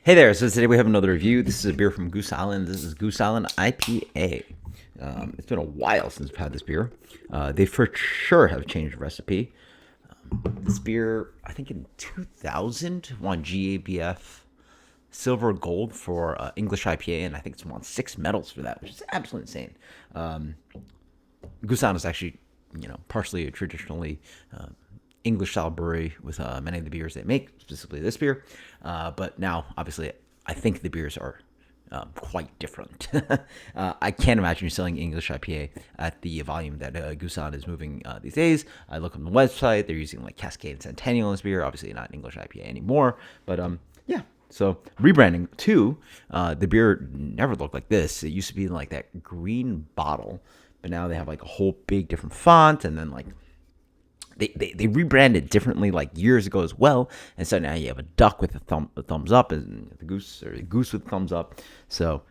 Hey there, so today we have another review. This is a beer from Goose Island. This is Goose Island IPA. It's been a while since I've had this beer. They for sure have changed the recipe. This beer, I think in 2000, won GABF silver gold for English IPA, and I think it's won 6 medals for that, which is absolutely insane. Goose Island is actually, partially a traditionally English style brewery with many of the beers they make, specifically this beer. But now, obviously, I think the beers are quite different. I can't imagine selling English IPA at the volume that Goose Island is moving these days. I look on the website; they're using like Cascade and Centennial in this beer. Obviously, not English IPA anymore. But yeah. So rebranding too. The beer never looked like this. It used to be in like that green bottle, but now they have like a whole big different font, and then like they rebranded differently like years ago as well, and so now you have a duck with a thumbs up, and the goose or the goose with thumbs up. So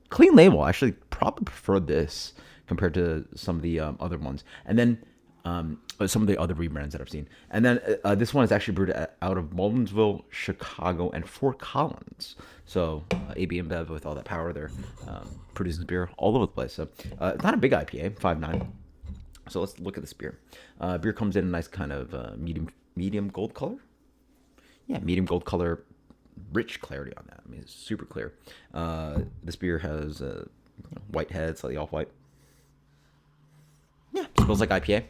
clean label. I actually probably prefer this compared to some of the other ones, and then some of the other rebrands that I've seen. And then this one is actually brewed out of Mullensville, Chicago, and Fort Collins. So AB InBev with all that power, they're producing beer all over the place. So it's not a big IPA, 5.9. So let's look at this beer. Beer comes in a nice kind of medium gold color. Yeah, medium gold color, rich clarity on that. I mean, it's super clear. This beer has white head, slightly off white. Yeah, smells like IPA.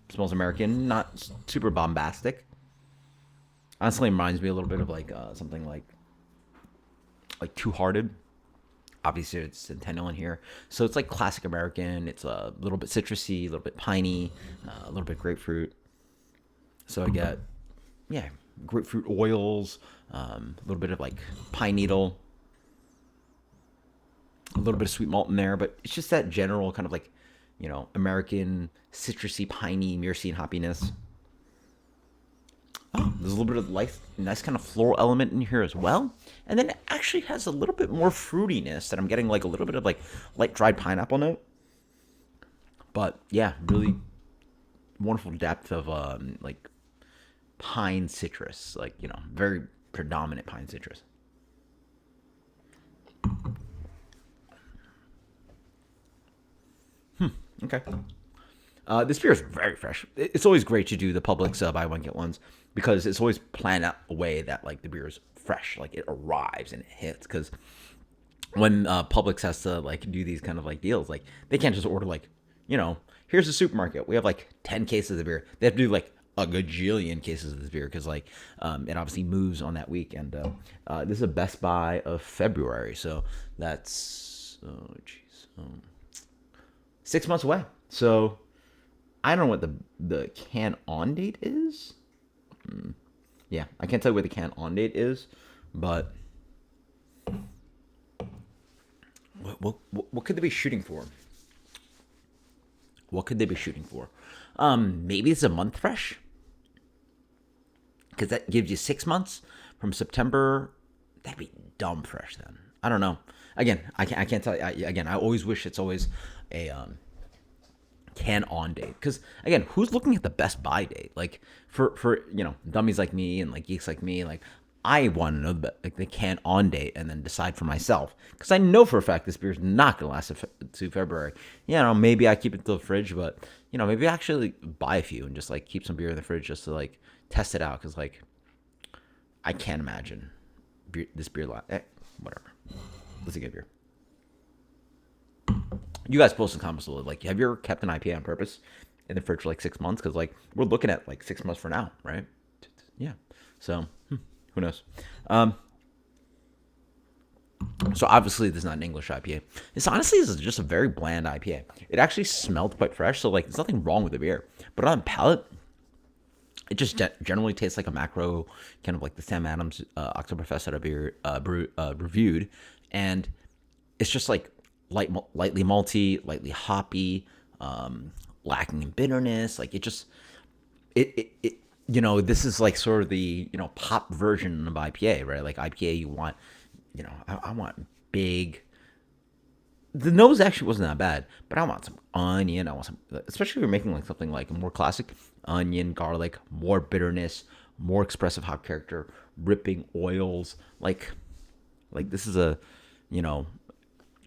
Smells American, not super bombastic. Honestly, reminds me a little bit of like something like Two Hearted. Obviously, it's Centennial in here, so it's like classic American. It's a little bit citrusy, a little bit piney, a little bit grapefruit. So I get, yeah, grapefruit oils, a little bit of like pine needle, a little bit of sweet malt in there, but it's just that general kind of like, American citrusy, piney, myrcene hoppiness. Oh, there's a little bit of nice kind of floral element in here as well. And then it actually has a little bit more fruitiness that I'm getting like a little bit of like light dried pineapple note. But yeah, really wonderful depth of like pine citrus, like, very predominant pine citrus. Okay. This beer is very fresh. It's always great to do the Publix buy one get ones because it's always planned out a way that like the beer is fresh, like it arrives and it hits. Because when Publix has to like do these kind of like deals, like they can't just order like, here's the supermarket. We have like 10 cases of beer. They have to do like a gajillion cases of this beer because like it obviously moves on that week. And this is a Best Buy of February, so that's 6 months away. So I don't know what the can on date is. Yeah, I can't tell you what the can on date is, but what could they be shooting for? What could they be shooting for? Maybe it's a month fresh, because that gives you 6 months from September. That'd be dumb fresh then. I don't know. Again, I can't tell you. Again, I always wish it's always a can on date, because again, who's looking at the Best Buy date? Like for dummies like me and like geeks like me, like I want to know the can on date and then decide for myself, because I know for a fact this beer's not gonna last to February. Maybe I keep it to the fridge, but maybe I actually buy a few and just like keep some beer in the fridge just to like test it out, because like I can't imagine this beer whatever. Let's get beer. You guys post in comments below. Like, have you ever kept an IPA on purpose in the fridge for like 6 months? Because like we're looking at like 6 months for now, right? Yeah. So who knows? So obviously this is not an English IPA. This is just a very bland IPA. It actually smelled quite fresh, so like there's nothing wrong with the beer. But on the palate, it just generally tastes like a macro, kind of like the Sam Adams Oktoberfest that I reviewed, and it's just like lightly malty, lightly hoppy, lacking in bitterness. Like this is like sort of the pop version of IPA, right? Like IPA, you want, I want big. The nose actually wasn't that bad, but I want some onion. I want some, especially if you're making like something like more classic, onion, garlic, more bitterness, more expressive hop character, ripping oils. Like this is a, you know,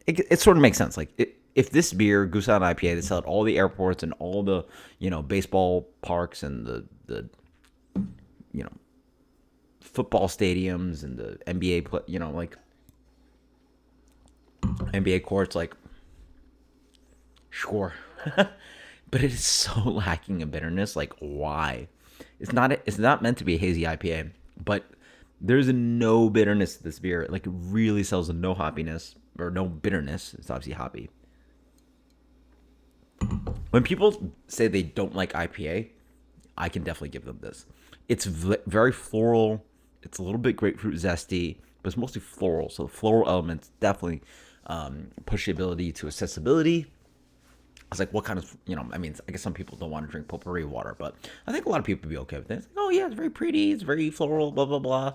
it sort of makes sense. Like if this beer, Goose IPA, they sell at all the airports and all the, baseball parks and the you know football stadiums and the NBA, like NBA courts, like sure, but it is so lacking in bitterness. Like why? It's not meant to be a hazy IPA, but there's no bitterness to this beer. Like it really sells no hoppiness or no bitterness. It's obviously hoppy. When people say they don't like IPA, I can definitely give them this. It's very floral. It's a little bit grapefruit zesty, but it's mostly floral. So the floral elements definitely push the ability to accessibility. It's like, what kind of, I mean, I guess some people don't want to drink potpourri water, but I think a lot of people would be okay with it. It's like, oh, yeah, it's very pretty. It's very floral, blah, blah, blah.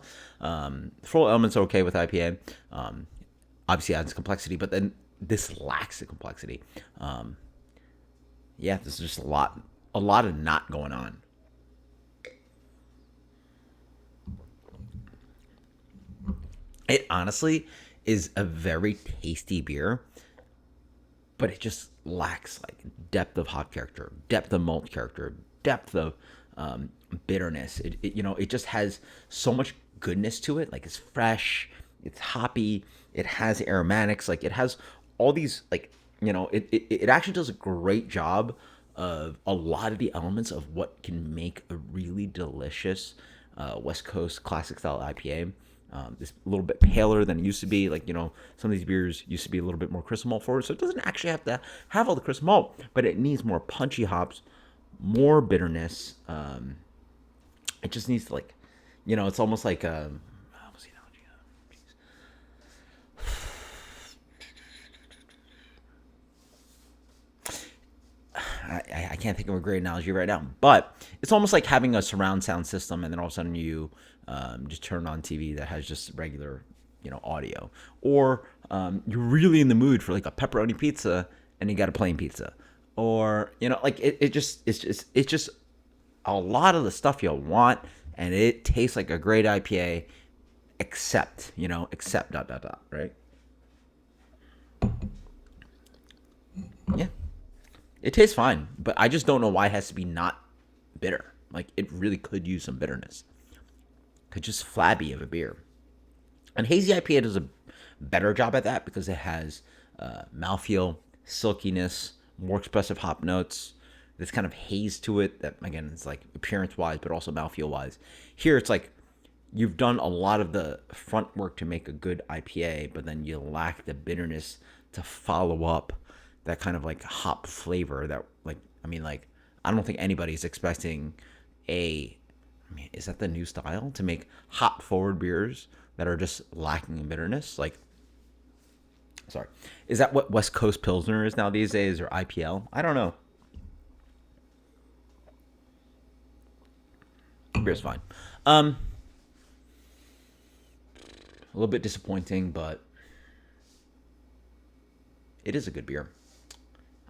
Floral elements are okay with IPA. Obviously, it adds complexity, but then this lacks the complexity. Yeah, there's just a lot of not going on. It honestly is a very tasty beer, but it just lacks like depth of hop character, depth of malt character, depth of bitterness. It just has so much goodness to it. Like it's fresh, it's hoppy, it has aromatics, like it has all these like it actually does a great job of a lot of the elements of what can make a really delicious West Coast classic style IPA. It's a little bit paler than it used to be. Like, some of these beers used to be a little bit more crystal malt forward. So it doesn't actually have to have all the crystal malt, but it needs more punchy hops, more bitterness. It just needs to it's almost like, what's the analogy? I can't think of a great analogy right now, but it's almost like having a surround sound system, and then all of a sudden you just turn on TV that has just regular, audio, or you're really in the mood for like a pepperoni pizza, and you got a plain pizza, or like it's just a lot of the stuff you'll want, and it tastes like a great IPA, except dot dot dot, right? Yeah. It tastes fine, but I just don't know why it has to be not bitter. Like it really could use some bitterness. Could just flabby of a beer. And hazy IPA does a better job at that because it has mouthfeel, silkiness, more expressive hop notes. This kind of haze to it that again is like appearance wise, but also mouthfeel wise. Here it's like you've done a lot of the front work to make a good IPA, but then you lack the bitterness to follow up that kind of like hop flavor that like I don't think anybody's expecting is that the new style to make hop forward beers that are just lacking in bitterness? Like, sorry, is that what West Coast Pilsner is now these days, or IPL? I don't know. Beer's fine. A little bit disappointing, but it is a good beer.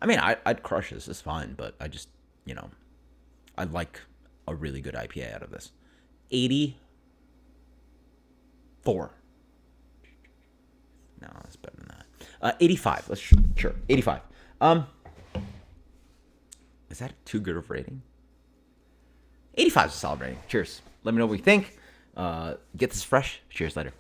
I mean, I'd crush this. It's fine, but I just, I'd like a really good IPA out of this. 84. No, it's better than that. 85. Let's sure 85. Is that too good of a rating? 85 is a solid rating. Cheers. Let me know what you think. Get this fresh. Cheers later.